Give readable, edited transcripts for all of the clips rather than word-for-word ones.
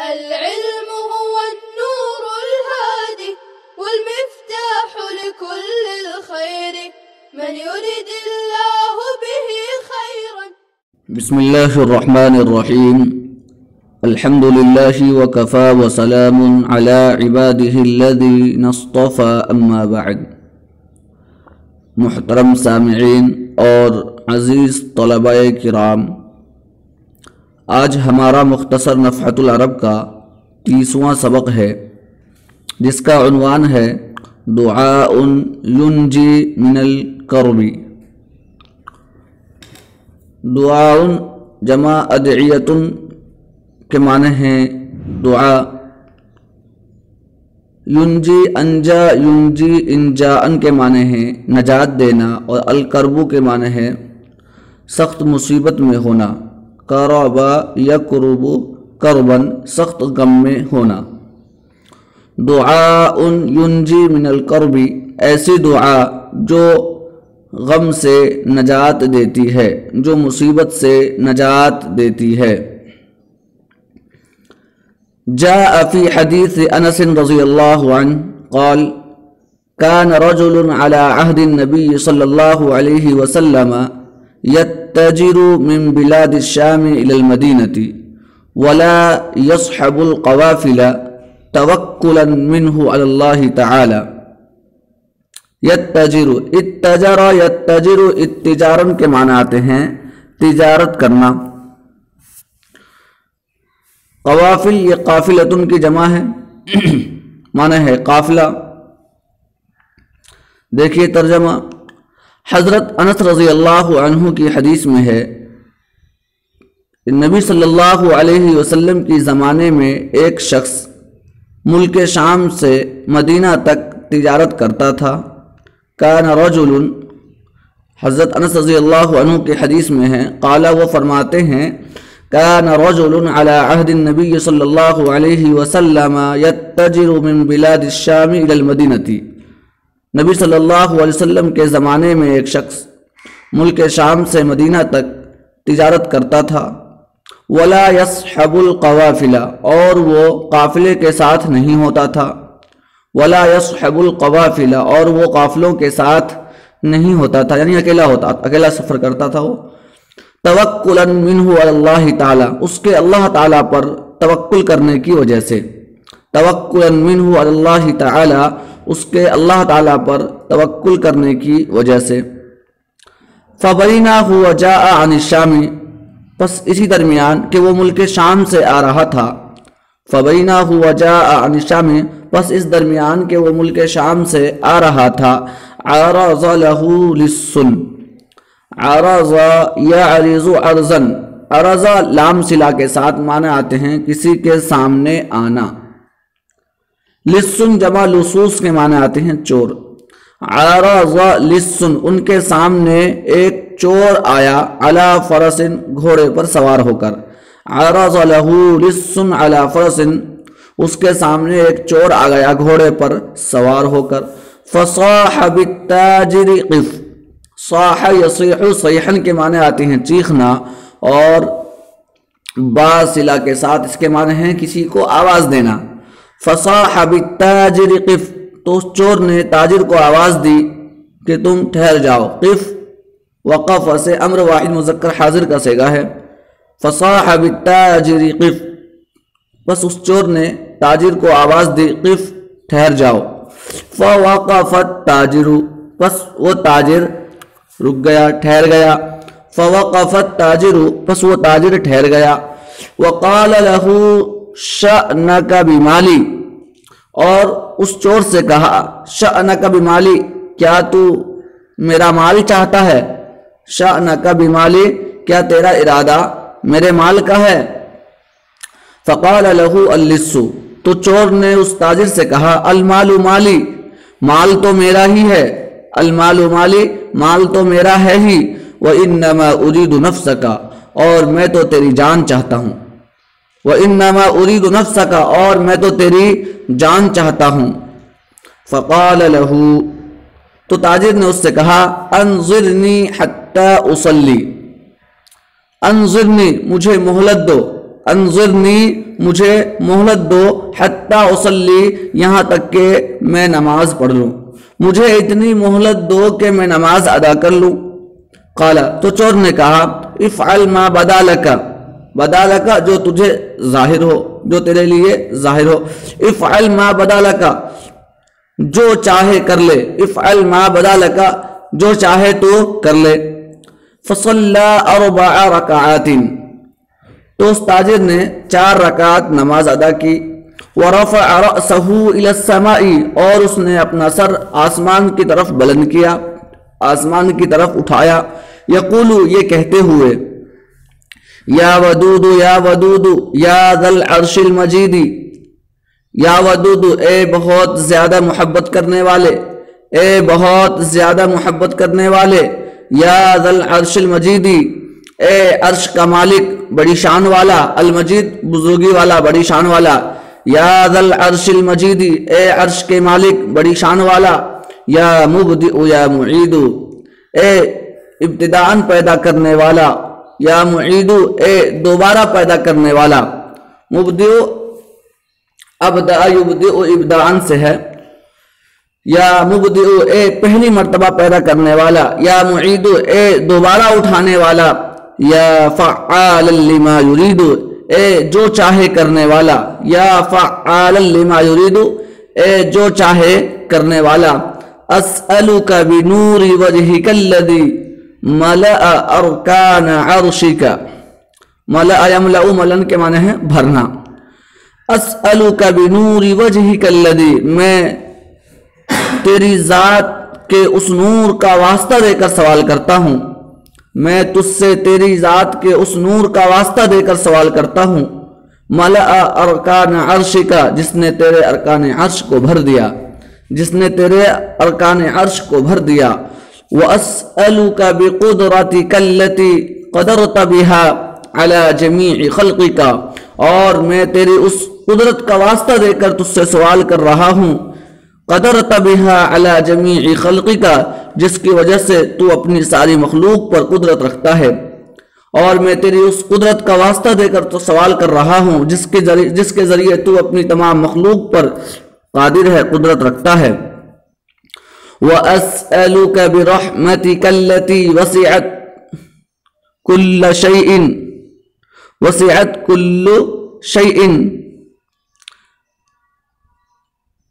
العلم هو النور الهادي والمفتاح لكل الخير من يريد الله به خيرا. بسم الله الرحمن الرحيم. الحمد لله وكفى وسلام على عباده الذين اصطفى اما بعد. محترم سامعین اور عزیز طلباء کرام، آج ہمارا مختصر نفحۃ العرب کا 30واں سبق ہے، جس کا عنوان ہے دعاء ینجی من الکرب۔ دعاء جمع ادعیۃ کے معنی ہیں دعا، ینجی انجا ینجی انجاءن کے معنی ہیں نجات دینا، اور الکرب کے معنی ہے سخت مصیبت میں ہونا، کربا یکرب کربن سخت غم میں ہونا۔ دعاء ینجی من الکرب، ایسی دعا جو غم سے نجات دیتی ہے، جو مصیبت سے نجات دیتی ہے۔ جاء في حديث أنس رضي الله عنه قال: كان رجل على عهد النبي صلى الله عليه وسلم يتجر من بلاد الشام إلى المدينة ولا يصحب القوافل توكلا منه على الله تعالى۔ يتجر، اتجر يتجر اتجارن کے معنی آتے ہیں تجارت کرنا۔ قوافل یہ قافلتن کی جمع ہے، معنی ہے قافلہ۔ دیکھیے ترجمہ، حضرت انس رضی اللہ عنہ کی حدیث میں ہے، نبی صلی اللہ علیہ وسلم کی زمانے میں ایک شخص ملک شام سے مدینہ تک تجارت کرتا تھا۔ کان رجل، حضرت انس رضی اللہ عنہ کی حدیث میں ہے، قال وہ فرماتے ہیں، كان رجل على عهد النبي صلى الله عليه وسلم يتجر من بلاد الشام إلى المدينة۔ نبی صلی اللہ علیہ وسلم کے زمانے میں ایک شخص ملک شام سے مدینہ تک تجارت کرتا تھا۔ ولا يصحب القوافل، اور وہ قافلے کے ساتھ نہیں ہوتا تھا۔ ولا يصحب القوافل، اور وہ قافلوں کے ساتھ نہیں ہوتا تھا، یعنی اکیلا سفر کرتا تھا وہ۔ توکلا منہ علی اللہ تعالی، اس کے اللہ تعالیٰ پر توکل کرنے کی وجہ سے۔ توکلا منہ علی اللہ تعالی، اس کے اللہ تعالیٰ پر توکل کرنے کی وجہ سے۔ فبینہ وجاء عن الشام، پس اسی درمیان کہ وہ ملک شام سے آ رہا تھا۔ فبینہ وجاء عن الشام، پس اس درمیان کہ وہ ملک شام سے آ رہا تھا۔ عرض لہ للسن، عرض یعرض عرضا، عرض لام صلہ کے ساتھ معنی آتے ہیں کسی کے سامنے آنا۔ لسن جمع لصوص کے معنی آتے ہیں چور۔ عرض لسن، ان کے سامنے ایک چور آیا، علی فرس، گھوڑے پر سوار ہو کر۔ عرض لہ لسن علی فرس، اس کے سامنے ایک چور آ گیا گھوڑے پر سوار ہو کر۔ فصاح بالتاجر قف، صاح یصیح صیحن کے معنی آتے ہیں چیخنا، اور با صلہ کے ساتھ اس کے معنی ہیں کسی کو آواز دینا۔ فصاح بالتاجر قف، تو چور نے تاجر کو آواز دی کہ تم ٹھہر جاؤ۔ قف وقف سے امر واحد مذکر حاضر کا صیغہ ہے۔ فصاح بالتاجر قف، بس اس چور نے تاجر کو آواز دی قف، ٹھہر جاؤ۔ فوقف التاجر، بس وہ تاجر رک گیا، ٹھہر گیا۔ فوقف التاجر، پس وہ تاجر ٹھہر گیا۔ وقال له شأنک بمالی، اور اس چور سے کہا شأنک بمالی، کیا تو میرا مال چاہتا ہے؟ شأنک بمالی، کیا تیرا ارادہ میرے مال کا ہے؟ فقال له اللص، تو چور نے اس تاجر سے کہا المال مالی، مال تو میرا ہی ہے۔ المال مالی، مال تو میرا ہے ہی۔ وَإِنَّمَا أُرِيدُ نَفْسَكَ، اور میں تو تیری جان چاہتا ہوں۔ وَإِنَّمَا أُرِيدُ نَفْسَكَ، اور میں تو تیری جان چاہتا ہوں۔ فقال له، تو تاجر نے اس سے کہا انظرنی حتی اصلی، انظرنی مجھے مہلت دو، انظرنی مجھے مہلت دو حتی اصلی یہاں تک کہ میں نماز پڑھ لوں، مجھے اتنی مہلت دو کہ میں نماز ادا کر لوں۔ قال تو چور نے کہا افعل ما بدا لکا، بدا لکا جو تجھے ظاہر ہو، جو تیرے لیے ظاہر ہو، افعل ما بدا لکا جو چاہے کر لے، افعل ما بدا لکا جو چاہے تو کر لے۔ فصلی 4 رکعات تو اس تاجر نے 4 رکعت نماز ادا کی۔ ورفع رأسه الى السماء اور اس نے اپنا سر آسمان کی طرف بلند کیا، آسمان کی طرف اٹھایا، یقول یہ کہتے ہوئے یا ودود یا ودود یا ذا العرش المجید، یا ودود اے بہت زیادہ محبت کرنے والے، اے بہت زیادہ محبت کرنے والے، یا ذا العرش المجید اے عرش کا مالک بڑی شان والا، المجید بزرگی والا بڑی شان والا، یا ذا العرش المجید اے عرش کے مالک بڑی شان والا، یا مبدئ یا معید اے ابتداءً پیدا کرنے والا، یا معید اے دوبارہ پیدا کرنے والا۔ مبدئ ابدأ یبدئ ابداءً سے ہے، یا مبدئ اے پہلی مرتبہ پیدا کرنے والا، یا معید اے دوبارہ اٹھانے والا، یا فعال لما یرید اے جو چاہے کرنے والا، یا فعال لما یرید اے جو چاہے کرنے والا۔ اسألک بنور وجہک الذی ملأ ارکان عرشک، ملأ یملأ ملن کے معنی ہے بھرنا۔ اسألک بنور وجہک الذی میں تیری ذات کے اس نور کا واسطہ دے کر سوال کرتا ہوں، میں تجھ سے تیری ذات کے اس نور کا واسطہ دے کر سوال کرتا ہوں۔ ملأ ارکان عرش کا جس نے تیرے ارکان عرش کو بھر دیا، جس نے تیرے ارکان عرش کو بھر دیا۔ وَأَسْأَلُكَ بِقُدْرَتِكَ الَّتِي قَدَرْتَ بِهَا عَلَى جَمِيعِ خَلْقِكَ اور میں تیری اس قدرت کا واسطہ دے کر تجھ سے سوال کر رہا ہوں، قدرت بها علی جمیع خلقک جس کی وجہ سے تو اپنی ساری مخلوق پر قدرت رکھتا ہے، اور میں تیری اس قدرت کا واسطہ دے کر تو سوال کر رہا ہوں جس کے ذریعے تو اپنی تمام مخلوق پر قادر ہے، قدرت رکھتا ہے۔ وَأَسْأَلُكَ بِرَحْمَتِكَ الَّتِي وَسِعَتْ كُلَّ شَيْءٍ وَسِعَتْ كُلُّ شَيْءٍ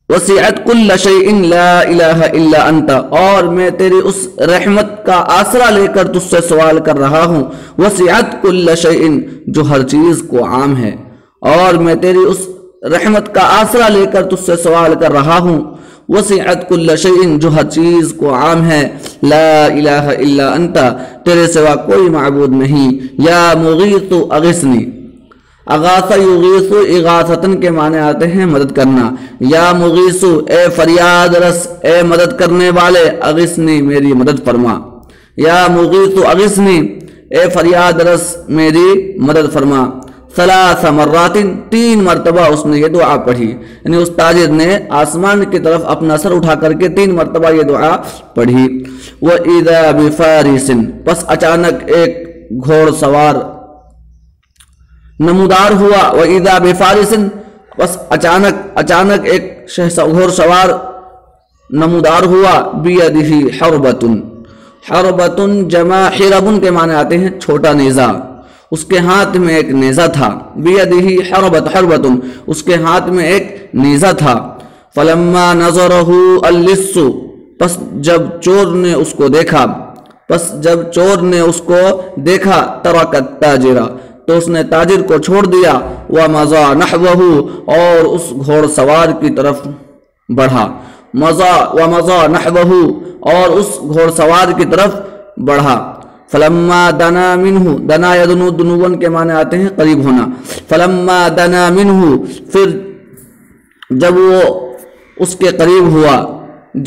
وسعت کل شیء لا الہ الا انت اور میں تیری اس رحمت کا آسرا لے کر تجھ سے سوال کر رہا ہوں، وسعت کل شیء جو ہر چیز کو عام ہے، اور میں تیری اس رحمت کا آسرا لے کر تجھ سے سوال کر رہا ہوں، وسعت کل شیء جو ہر چیز کو عام ہے، لا الہ الا انت تیرے سوا کوئی معبود نہیں، یا مغیث اغثنی، اغاث یغیث اغاثتن کے معنی آتے ہیں مدد کرنا، یا مغیث اے فریاد رس اے مدد کرنے والے، اغثنی میری مدد فرما، یا مغیث اغثنی اے فریاد رس میری مدد فرما۔ 3 مرات 3 مرتبہ اس نے یہ دعا پڑھی، یعنی اس تاجر نے آسمان کی طرف اپنا سر اٹھا کر کے 3 مرتبہ یہ دعا پڑھی۔ وَإِذَا بِفَارِسٍ پس اچانک ایک گھوڑ سوار نمودار ہوا، وَإِذَا بِفَارِسٍ بس اچانک ایک گھوڑ سوار نمودار ہوا، بِيَدِهِ حَرْبَةٌ حَرْبَةٌ جمع حِرَبٌ کے معنی آتے ہیں چھوٹا نیزہ، اس کے ہاتھ میں ایک نیزہ تھا، بِيَدِهِ حَرْبَةٌ اس کے ہاتھ میں ایک نیزہ تھا۔ فَلَمَّا نَظَرَهُ اللِّصُّ پس جب چور نے اس کو دیکھا تَرَكَ التَّاجِرَ تو اس نے تاجر کو چھوڑ دیا، وَمَضَى نَحْوَهُ اور اس گھوڑ سوار کی طرف بڑھا، وَمَضَى نَحْوَهُ اور اس گھوڑ سوار کی طرف بڑھا۔ فَلَمَّا دَنَا مِنْهُ دَنَا يَدْنُو دنون کے معنی آتے ہیں قریب ہونا، فَلَمَّا دَنَا مِنْهُ پھر جب وہ اس کے قریب ہوا،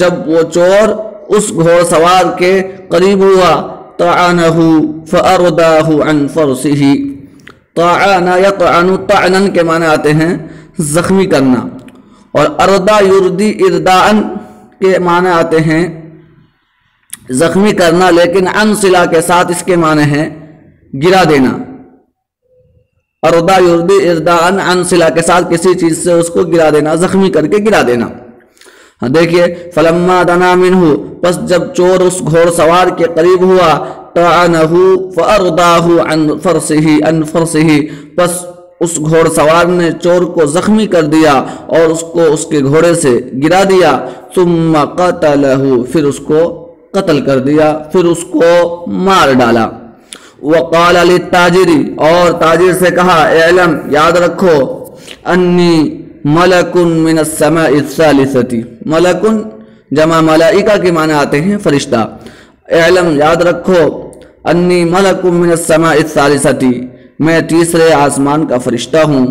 جب وہ چور اس گھوڑ سوار کے قریب ہوا، طَعَنَهُ فَأَرْدَاهُ عَنْ فَرْسِهِ طَعَنَ يَطْعَنُ طَعْنًا کے معنی آتے ہیں زخمی کرنا، اور اردہ یردی ارداءً کے معنی آتے ہیں زخمی کرنا، لیکن عن صلہ کے ساتھ اس کے معنی ہیں گرا دینا، اردا یردی ارداءن عن صلہ کے ساتھ کسی چیز سے اس کو گرا دینا، زخمی کر کے گرا دینا۔ دیکھیے فلما دنا منہ، پس جب چور اس گھوڑ سوار کے قریب ہوا، طعنہ فارداہ عن فرسہ، پس اس گھوڑ سوار نے چور کو زخمی کر دیا اور اس کو اس کے گھوڑے سے گرا دیا، ثم قتلہ، پھر اس کو قتل کر دیا، پھر اس کو مار ڈالا۔ وقال للتاجر، اور تاجر سے کہا، اعلم، یاد رکھو، انی ملک من السماء الثالثة، ملک جمع ملائکہ کے معنی آتے ہیں فرشتہ، اعلم، یاد رکھو، انی ملک من السماء الثالثة، میں تیسرے آسمان کا فرشتہ ہوں۔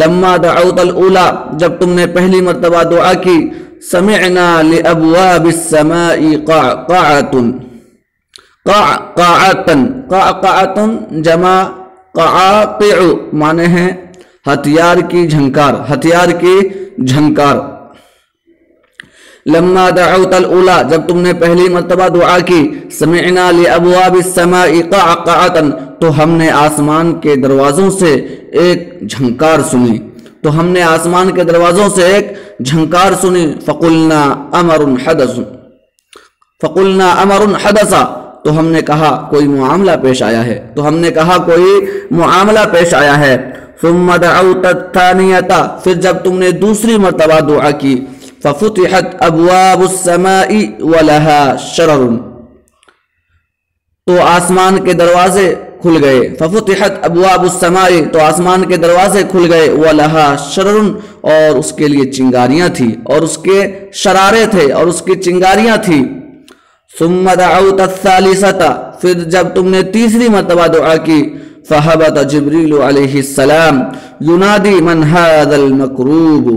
لما دعوت الاولی، جب تم نے پہلی مرتبہ دعا کی، سمعنا لابواب السماء قعقعۃ جمع قعاقع معنی ہے ہتھیار کی جھنکار، ہتھیار کی جھنکار۔ لما دعوت الاولی، جب تم نے پہلی مرتبہ دعا کی، سمعنا لابواب السماء قعقعۃ، تو ہم نے آسمان کے دروازوں سے ایک جھنکار سنی، تو ہم نے آسمان کے دروازوں سے ایک جھنکار سنی، فقلنا امر حدث، تو ہم نے کہا کوئی معاملہ پیش آیا ہے، تو ہم نے کہا کوئی معاملہ پیش آیا ہے۔ ثم دعوت الثانیۃ، پھر جب تم نے دوسری مرتبہ دعا کی، ففتحت ابواب السماء ولها شرر، تو آسمان کے دروازے کھل گئے، ففتحت ابواب السماء، تو آسمان کے دروازے کھل گئے، ولها شرر، اور اس کے لیے چنگاریاں تھی، اور اس کے شرارے تھے، اور اس کی چنگاریاں تھی۔ ثم دعوت الثالثۃ، پھر جب تم نے تیسری مرتبہ دعا کی، فہبط جبریل علیہ السلام ینادی من ھذا المکروب،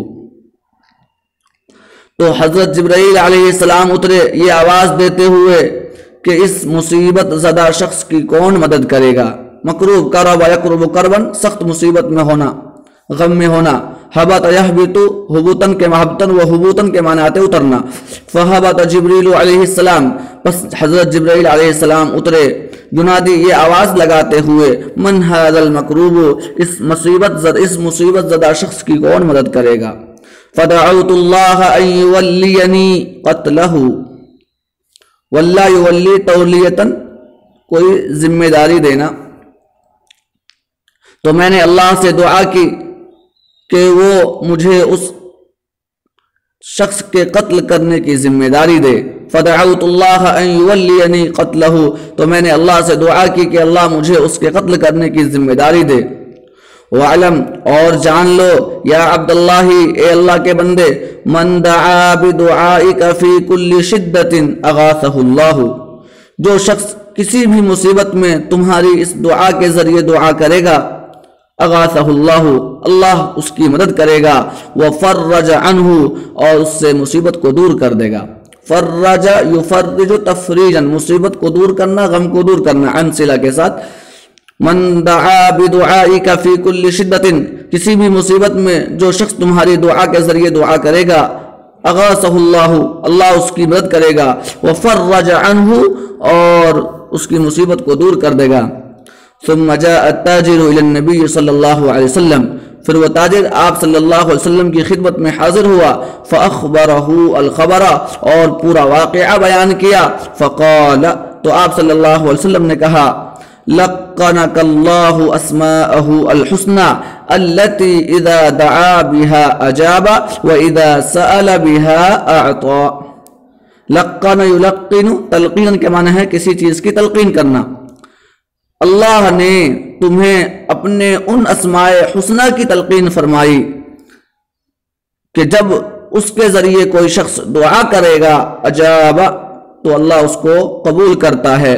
تو حضرت جبرائیل علیہ السلام اترے یہ آواز دیتے ہوئے کہ اس مصیبت زدہ شخص کی کون مدد کرے گا۔ مکروب کرب یکرب کربن، سخت مصیبت میں ہونا، غم میں ہونا۔ حبط یحبط، حبوتن کے محبتن و حبوتن کے معنی آتے اترنا۔ فحبط جبریل علیہ السلام، پس حضرت جبرائیل علیہ السلام اترے، ینادی یہ آواز لگاتے ہوئے، من ھذا المکروب، اس مصیبت زدہ شخص کی کون مدد کرے گا۔ فدعوت اللہ ان یولینی قتلہ، واللہ یولی تولیتن، کوئی ذمہ داری دینا، تو میں نے اللہ سے دعا کی کہ وہ مجھے اس شخص کے قتل کرنے کی ذمہ داری دے۔ فدعوت اللہ ان یولینی قتلہ، تو میں نے اللہ سے دعا کی کہ اللہ مجھے اس کے قتل کرنے کی ذمہ داری دے۔ وعلم، اور جان لو، یا عبداللہ، اے اللہ کے بندے، من دعا بدعائک فی کل شدت اغاثہ اللہ، جو شخص کسی بھی مصیبت میں تمہاری اس دعا کے ذریعے دعا کرے گا، اغاثہ اللہ، اللہ اس کی مدد کرے گا، وفرج عنہ، اور اس سے مصیبت کو دور کر دے گا۔ فرج یفرج تفریجا، مصیبت کو دور کرنا، غم کو دور کرنا، عن صلہ کے ساتھ۔ من دعا بدعائک فی کل شدت، کسی بھی مصیبت میں جو شخص تمہاری دعا کے ذریعے دعا کرے گا، اغاثہ اللہ، اللہ اس کی مدد کرے گا، وفرج عنہ، اور اس کی مصیبت کو دور کر دے گا۔ ثم جاء التاجر الى النبی صلی اللہ علیہ وسلم، پھر وہ تاجر آپ صلی اللہ علیہ وسلم کی خدمت میں حاضر ہوا، فاخبرہ الخبر، اور پورا واقعہ بیان کیا، فقال، تو آپ صلی اللہ علیہ وسلم نے کہا، لقنک اللہ اسماءہ الحسنى التي اذا دعا بها اجاب واذا سأل بها اعطى۔ لقن یلقن، تلقین کے معنی ہے کسی چیز کی تلقین کرنا۔ اللہ نے تمہیں اپنے ان اسماء حسنہ کی تلقین فرمائی کہ جب اس کے ذریعے کوئی شخص دعا کرے گا، اجاب، تو اللہ اس کو قبول کرتا ہے،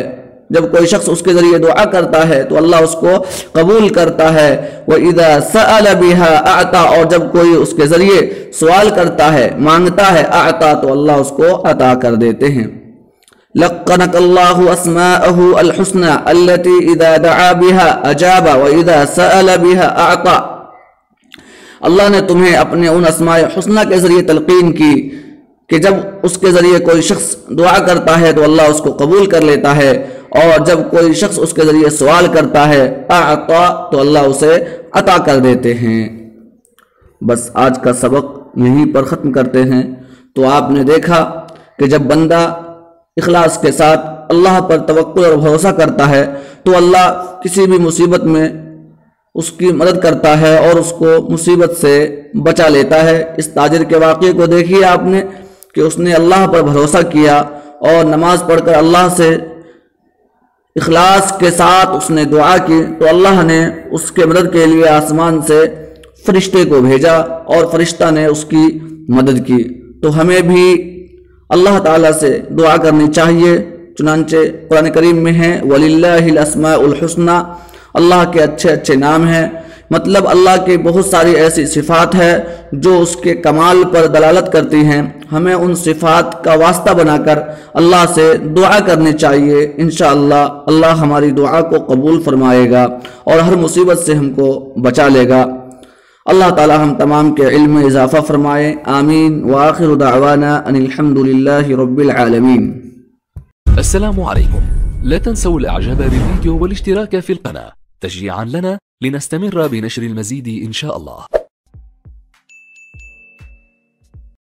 جب کوئی شخص اس کے ذریعے دعا کرتا ہے تو اللہ اس کو قبول کرتا ہے۔ وَإِذَا سَأَلَ بِهَا أَعْطَى، اور جب کوئی اس کے ذریعے سوال کرتا ہے، مانگتا ہے، أَعْطَى، تو اللہ اس کو عطا کر دیتے ہیں۔ لَقَّنَكَ اللَّهُ أَسْمَاءَهُ الْحُسْنَى الَّتِي إِذَا دَعَا بِهَا أَجَابَ وَإِذَا سَأَلَ بِهَا أَعْطَى، اللہ نے تمہیں اپنے ان اسماء حسنہ کے ذریعے تلقین کی کہ جب اس کے ذریعے کوئی شخص دعا کرتا ہے تو اللہ اس کو قبول کر لیتا ہے، اور جب کوئی شخص اس کے ذریعے سوال کرتا ہے اعطا تو اللہ اسے عطا کر دیتے ہیں۔ بس آج کا سبق یہیں پر ختم کرتے ہیں۔ تو آپ نے دیکھا کہ جب بندہ اخلاص کے ساتھ اللہ پر توکل اور بھروسہ کرتا ہے تو اللہ کسی بھی مصیبت میں اس کی مدد کرتا ہے اور اس کو مصیبت سے بچا لیتا ہے۔ اس تاجر کے واقعے کو دیکھیے آپ نے کہ اس نے اللہ پر بھروسہ کیا اور نماز پڑھ کر اللہ سے اخلاص کے ساتھ اس نے دعا کی تو اللہ نے اس کے مدد کے لیے آسمان سے فرشتے کو بھیجا اور فرشتہ نے اس کی مدد کی۔ تو ہمیں بھی اللہ تعالیٰ سے دعا کرنی چاہیے، چنانچہ قرآن کریم میں ہے وَلِلَّهِ الْأَسْمَاءُ الْحُسْنَى، اللہ کے اچھے اچھے نام ہیں، مطلب اللہ کی بہت ساری ایسی صفات ہے جو اس کے کمال پر دلالت کرتی ہیں۔ ہمیں ان صفات کا واسطہ بنا کر اللہ سے دعا کرنی چاہیے، انشاءاللہ اللہ ہماری دعا کو قبول فرمائے گا اور ہر مصیبت سے ہم کو بچا لے گا۔ اللہ تعالی ہم تمام کے علم میں اضافہ فرمائے، آمین۔ وآخر دعوانا ان الحمد للہ رب العالمین۔ السلام عليكم، لا تنسوا الاعجاب بالفيديو والاشتراك في القناة تشجيعا لنا لنستمر بنشر المزيد إن شاء الله.